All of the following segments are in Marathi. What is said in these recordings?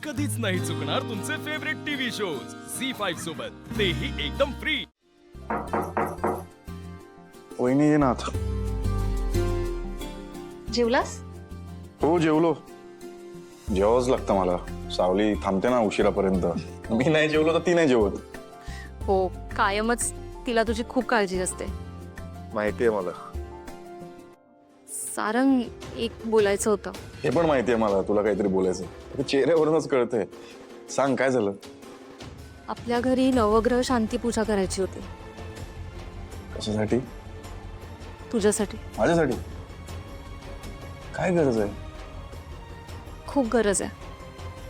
कधीच नाही चुकणार तुमचे फेवरेट टीव्ही शोज झी5 सोबत, तेही एकदम फ्री। वहिनी ये ना आता। जेवलास? हो जेवलो। जेवावंच लागतं मला, सावली थांबते ना उशिरापर्यंत। मी नाही जेवलो तर ती नाही जेवत। हो, कायमच तिला तुझी खूप काळजी असते। माहितीये मला। सारंग, एक बोलायचं होतं। हे पण माहितीये मला, तुला काहीतरी बोलायचं। ते चेहऱ्यावरूनच कळतंय। सांग काय झालं? आपल्या घरी नवग्रह शांती पूजा करायची होती। कशासाठी? तुझ्यासाठी। माझ्यासाठी? काय गरज आहे? खूप गरज आहे।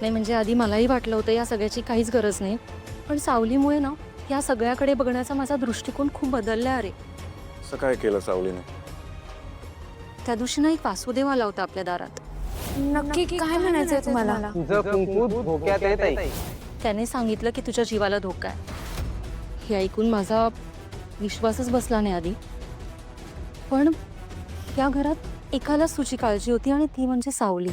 नाही म्हणजे आधी मलाही वाटलं होतं या सगळ्याची काहीच गरज नाही, पण सावलीमुळे ना या सगळ्याकडे बघण्याचा माझा दृष्टिकोन खूप बदलला रे। असं काय केलं सावलीने? त्या दिवशी ना एक वासुदेव आला होता आपल्या दारात। नक्की काय म्हणायचंय तुम्हाला? तुझं कुंकू धोक्यात येत आहे। त्याने सांगितलं की तुझ्या जीवाला धोका आहे। हे ऐकून माझा विश्वासच बसला नाही आधी, पण त्या घरात एकालाच तुझी काळजी होती आणि ती म्हणजे सावली।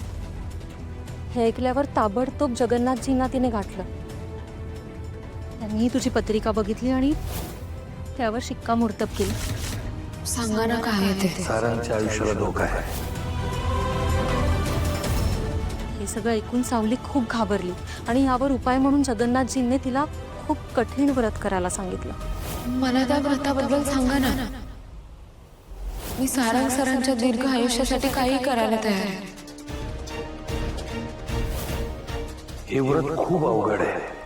हे ऐकल्यावर ताबडतोब जगन्नाथजींना तिने गाठलं। त्यांनी तुझी पत्रिका बघितली आणि त्यावर शिक्कामोर्तब केलं। सांगा ना काय आहे ते? सारंगच्या आयुष्याला धोका आहे। हे सगळं ऐकून सावली खूप घाबरली आणि यावर उपाय म्हणून जगन्नाथजींनी तिला खूप कठीण व्रत करायला सांगितलं। मला त्या व्रताबद्दल सांगा ना। मी सारंग सरांच्या दीर्घ आयुष्यासाठी काही करायला तयार आहे। हे व्रत खूप अवघड आहे।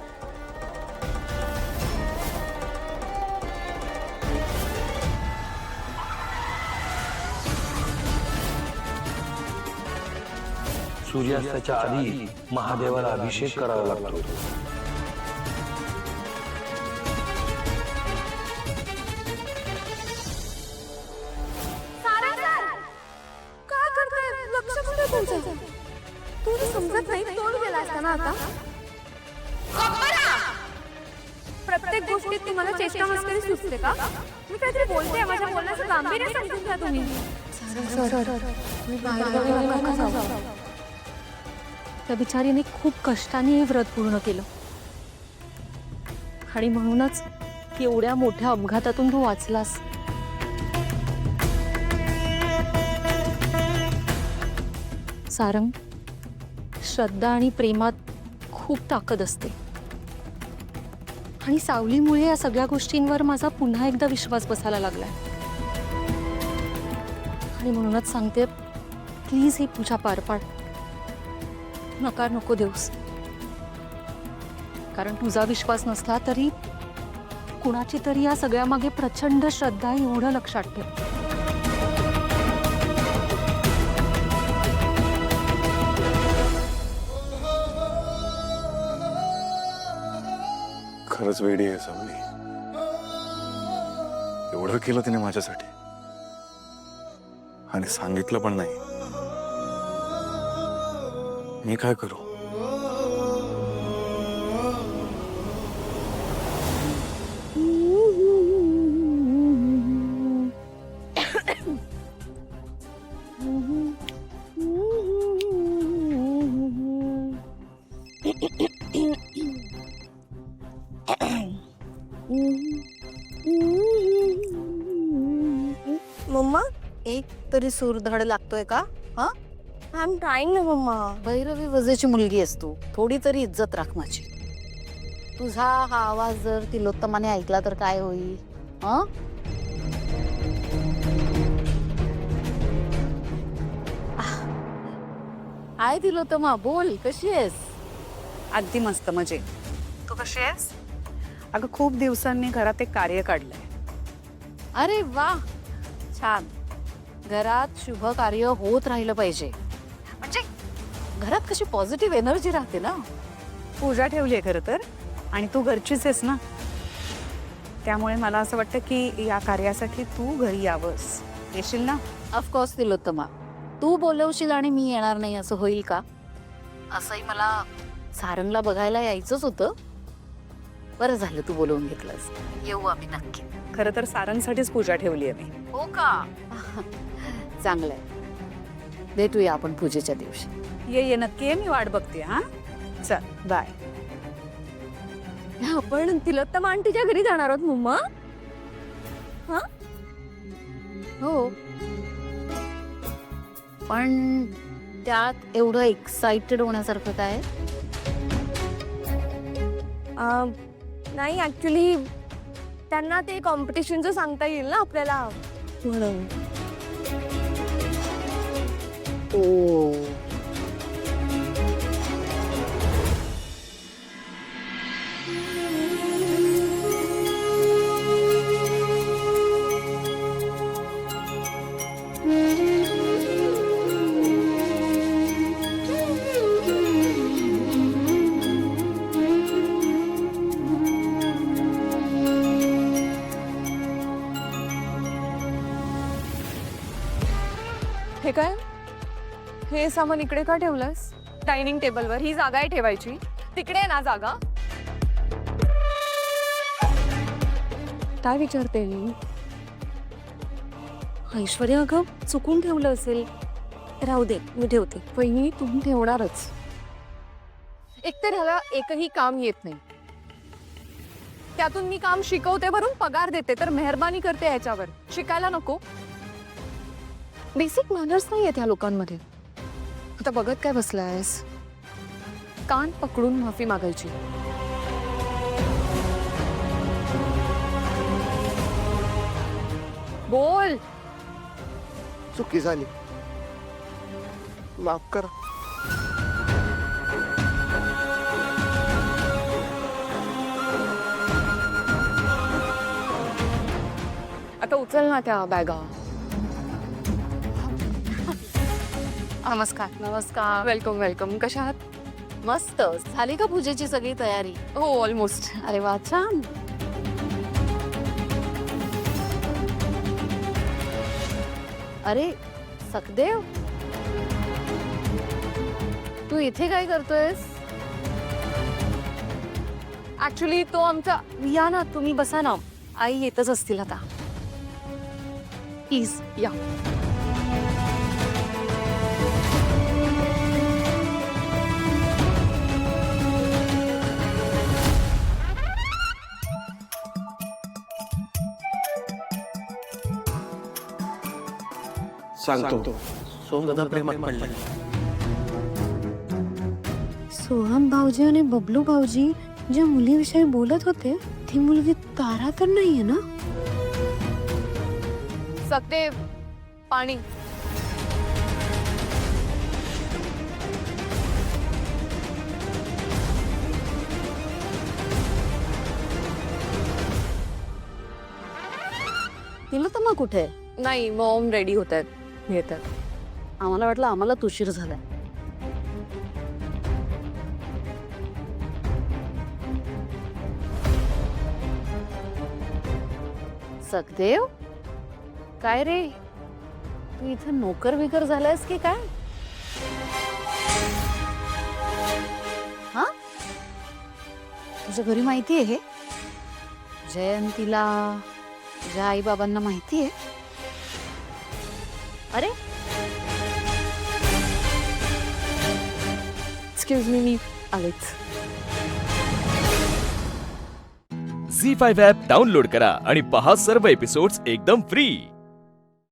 सूर्यास्ताच्या आधी महादेवाला अभिषेक करावा लागतो। प्रत्येक गोष्टीत तुम्हाला चेष्टा मस्करी सुचते का? मी काहीतरी बोलते, माझ्या बोलण्याचं गांभीर्य समजून घ्या तुम्ही। त्या बिचारीने खूप कष्टाने हे व्रत पूर्ण केलं आणि म्हणूनच एवढ्या मोठ्या अपघातातून तू वाचलास। सारंग, श्रद्धा आणि प्रेमात खूप ताकद असते आणि सावलीमुळे या सगळ्या गोष्टींवर माझा पुन्हा एकदा विश्वास बसायला लागलाय। आणि म्हणूनच सांगते, प्लीज ही पूजा पार पाड, नकार नको देऊस। कारण तुझा विश्वास नसला तरी कुणाची तरी या सगळ्या मागे प्रचंड श्रद्धा आहे, एवढं लक्षात ठेव। खरंच वेडी आहे सावली। एवढं केलं तिने माझ्यासाठी आणि सांगितलं पण नाही। मी काय करू? मम्मा, एक तरी सूर धड लागतोय का? हा, आय एम ट्राइंग ना मम्मा। भैरवी वजेची मुलगी आहेस तू, थोडी तरी इज्जत राख माझी। तुझा हा आवाज जर तिलोत्तमाने ऐकला तर काय होईल? हं? हाय तिलोत्तमा, बोल, कशी आहेस? अगदी मस्त, मजे। तू कशी आहेस? अगं खूप दिवसांनी घरात एक कार्य काढलंय। अरे वा, छान। घरात शुभ कार्य होत राहिलं पाहिजे, म्हणजे घरात कशी पॉझिटिव्ह एनर्जी राहते ना। पूजा ठेवली आहे खरं तर, आणि तू घरचीच आहेस ना, त्यामुळे मला असं वाटतं की या कार्यासाठी तू घरी यावंस। येशील ना? ऑफकोर्स तिलोत्तमा, तू बोलवशील आणि मी येणार नाही असं होईल का? असंही मला सारंगला बघायला यायचंच होतं। बरं झालं तू बोलवून घेतलंस, येऊ आम्ही नक्की। खरं तर सारंगसाठीच पूजा ठेवली आहे मी। हो का? चांगलंय, भेटूया आपण पूजेच्या दिवशी। ये ये, नक्की ये, मी वाट बघते। हा, चल बाय. आपण तिलोत्तम आंटीच्या घरी जाणार आहोत मम्मा. हो, पण त्यात एवढं एक्साइटेड होण्यासारखं काय? नाही ऍक्च्युली त्यांना ते कॉम्पिटिशनचं सांगता येईल ना आपल्याला म्हणून. ओ, हे काय, हे सामान इकडे का ठेवलंस? डायनिंग टेबलवर ही जागा आहे ठेवायची. तिकडे आहे ना जागा. काय विचारते मी? ऐश्वर्या अगं चुकून ठेवलं असेल. राहू दे, मी ठेवते. वहिनी तुम्ही ठेवणारच. एकतर ह्याला एकही काम येत नाही. त्यातून मी काम शिकवते, भरून पगार देते, तर मेहरबानी करते याच्यावर. शिकायला नको? बेसिक मॅनर्स नाही आहेत ह्या लोकांमध्ये. आता बघत काय बसलायस? कान पकडून माफी मागायची. बोल. चुकी झाली, माफ करा. आता उचल ना त्या बॅगा. नमस्कार. नमस्कार. Welcome welcome. कशा आहात? मस्त. झाली का पूजेची सगळी तयारी? हो ऑलमोस्ट. अरे वा, छान. अरे सखदेव, तू इथे काय करतोयस? ऍक्च्युली तो आमचा. या ना, तुम्ही बसा ना. आई येतच असतील आता. प्लीज या. सांगतो, सोमदा प्रेमात पडला. सोहम भाऊजी आणि बबलू भाऊजी ज्या मुलीविषयी बोलत होते ती मुलगी तारा तर नाहीये ना? सखदेव, पाणी. तिलोत्तमा कुठे? नाही, मॉम रेडी होत आहेत, येतात. आम्हाला वाटलं आम्हाला उशीर झालाय. सखदेव, काय रे, तू इथे नोकर बिकर झालायस की काय? हा, तुझ्या घरी माहिती आहे हे? जयंतीला, तुझ्या आई बाबांना माहिती आहे? अरे एक्सक्यूज मी आलेच. झी5 ॲप डाउनलोड करा आणि पहा सर्व एपिसोड्स एकदम फ्री.